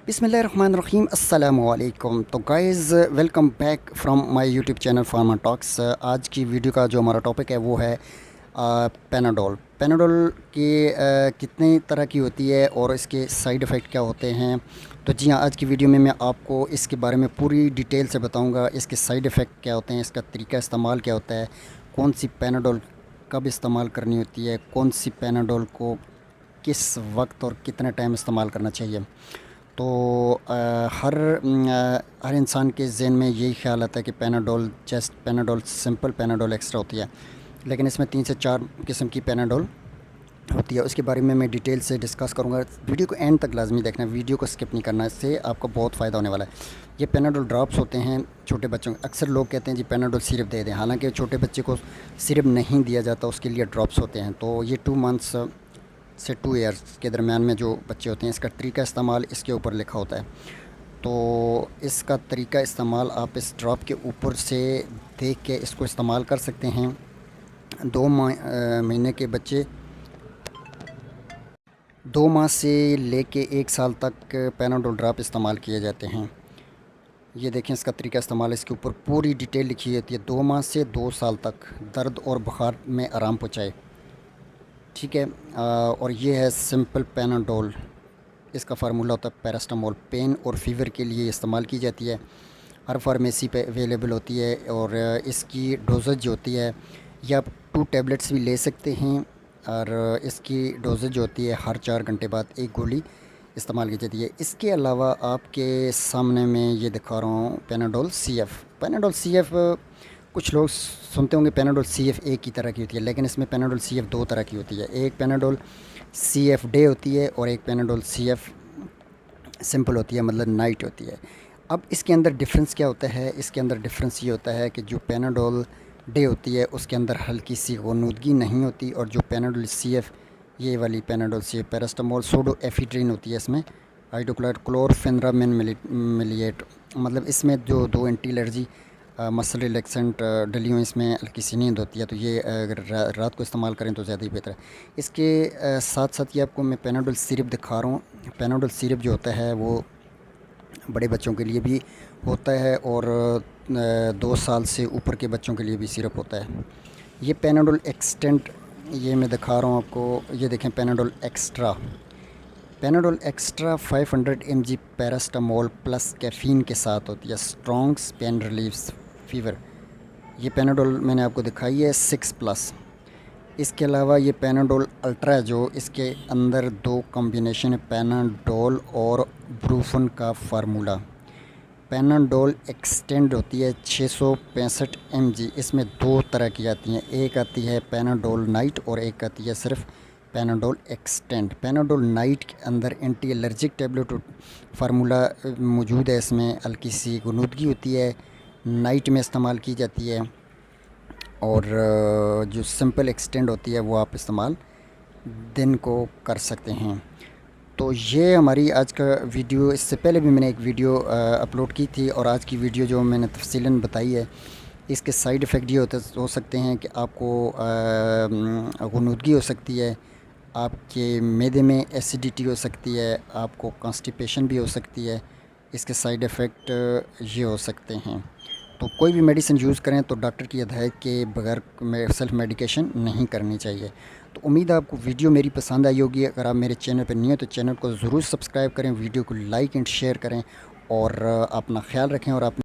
बिस्मिल्लाहिर्रहमानिर्रहीम अस्सलाम वालेकुम। तो guys, welcome back from my YouTube channel pharma talks. आज की वीडियो का जो हमारा टॉपिक है वो है पेनाडोल। पेनाडोल की कितनी तरह की होती है और इसके साइड इफ़ेक्ट क्या होते हैं। तो जी हाँ, आज की वीडियो में मैं आपको इसके बारे में पूरी डिटेल से बताऊंगा। इसके साइड इफ़ेक्ट क्या होते हैं, इसका तरीका इस्तेमाल क्या होता है, कौन सी पेनाडोल कब इस्तेमाल करनी होती है, कौन सी पेनाडोल को किस वक्त और कितने टाइम इस्तेमाल करना चाहिए। तो हर इंसान के ज़हन में यही ख्याल आता है कि Panadol just Panadol simple Panadol extra होती है, लेकिन इसमें 3 से 4 किस्म की पेनाडोल होती है। उसके बारे में मैं डिटेल से डिस्कस करूंगा। वीडियो को एंड तक लाजमी देखना, वीडियो को स्किप नहीं करना, इससे आपको बहुत फ़ायदा होने वाला है। ये पेनाडोल ड्रॉप्स होते हैं छोटे बच्चों के। अक्सर लोग कहते हैं जी पेनाडोल सिरप दे दें, हालांकि छोटे बच्चे को सिरप नहीं दिया जाता, उसके लिए ड्रॉप्स होते हैं। तो ये 2 मंथ्स से 2 ईयर्स के दरमियान में जो बच्चे होते हैं, इसका तरीका इस्तेमाल इसके ऊपर लिखा होता है। तो इसका तरीका इस्तेमाल आप इस ड्रॉप के ऊपर से देख के इसको इस्तेमाल कर सकते हैं। 2 महीने के बच्चे 2 माह से लेके 1 साल तक पेनाडोल ड्रॉप इस्तेमाल किए जाते हैं। ये देखें, इसका तरीका इस्तेमाल इसके ऊपर पूरी डिटेल लिखी होती है। 2 माह से 2 साल तक दर्द और बुखार में आराम पहुँचाए, ठीक है। और ये है सिंपल पेनाडोल। इसका फार्मूला होता है पैरास्टामोल। पेन और फीवर के लिए इस्तेमाल की जाती है, हर फार्मेसी पे अवेलेबल होती है। और इसकी डोजेज जो होती है, ये आप 2 टैबलेट्स भी ले सकते हैं। और इसकी डोजेज जो होती है, हर 4 घंटे बाद एक गोली इस्तेमाल की जाती है। इसके अलावा आपके सामने में ये दिखा रहा हूँ पेनाडोल CF। पेनाडोल CF कुछ लोग सुनते होंगे पेनाडोल CF एक ही तरह की होती है, लेकिन इसमें पेनाडोल CF 2 तरह की होती है। एक पेनाडोल CF डे होती है और एक पेनाडोल CF सिंपल होती है, मतलब नाइट होती है। अब इसके अंदर डिफरेंस क्या होता है, इसके अंदर डिफरेंस ये होता है कि जो पेनाडोल डे होती है उसके अंदर हल्की सी गनुदगी नहीं होती, और जो पेनाडोल CF, ये वाली पेनाडोल CF पैरास्टामोल सोडो एफिड्रिन होती है, इसमें हाइड्रोक्लोराइड क्लोरफेनरामिन मिलिएट, मतलब इसमें जो 2 एंटी एलर्जी मसल रिलैक्सेंट डली हुई, इसमें हल्की सी नींद होती है। तो ये अगर रात को इस्तेमाल करें तो ज़्यादा ही बेहतर है। इसके साथ साथ ये आपको मैं पेनाडोल सिरप दिखा रहा हूँ। पेनाडोल सिरप जो होता है वो बड़े बच्चों के लिए भी होता है, और 2 साल से ऊपर के बच्चों के लिए भी सिरप होता है। ये पेनाडोल एक्सटेंट ये मैं दिखा रहा हूँ आपको। ये देखें, Panadol extra. Panadol extra 500 mg paracetamol plus caffeine के साथ होती है। Strongs pain reliefs fever. ये पेनाडोल मैंने आपको दिखाई है 6+। इसके अलावा ये पेनाडोल अल्ट्रा, जो इसके अंदर 2 कॉम्बिनेशन है, पेनाडोल और ब्रूफन का फार्मूला। पेनाडोल एक्सटेंड होती है 665 mg। इसमें 2 तरह की आती हैं, एक आती है पेनाडोल नाइट और एक आती है सिर्फ पेनाडोल एक्सटेंड। पेनाडोल नाइट के अंदर एंटी एलर्जिक टेबलेट फार्मूला मौजूद है, इसमें हल्की सी गनुदगी होती है, नाइट में इस्तेमाल की जाती है। और जो सिंपल एक्सटेंड होती है वो आप इस्तेमाल दिन को कर सकते हैं। तो ये हमारी आज का वीडियो। इससे पहले भी मैंने एक वीडियो अपलोड की थी, और आज की वीडियो जो मैंने तफसीलन बताई है, इसके साइड इफ़ेक्ट ये हो सकते हैं कि आपको गनुदगी हो सकती है, आपके मैदे में एसिडिटी हो सकती है, आपको कॉन्स्टिपेशन भी हो सकती है। इसके साइड इफ़ेक्ट ये हो सकते हैं। तो कोई भी मेडिसिन यूज़ करें तो डॉक्टर की हिदायत के बगैर सेल्फ़ मेडिकेशन नहीं करनी चाहिए। तो उम्मीद है आपको वीडियो मेरी पसंद आई होगी। अगर आप मेरे चैनल पर नहीं हो तो चैनल को ज़रूर सब्सक्राइब करें, वीडियो को लाइक एंड शेयर करें, और अपना ख्याल रखें, और अपने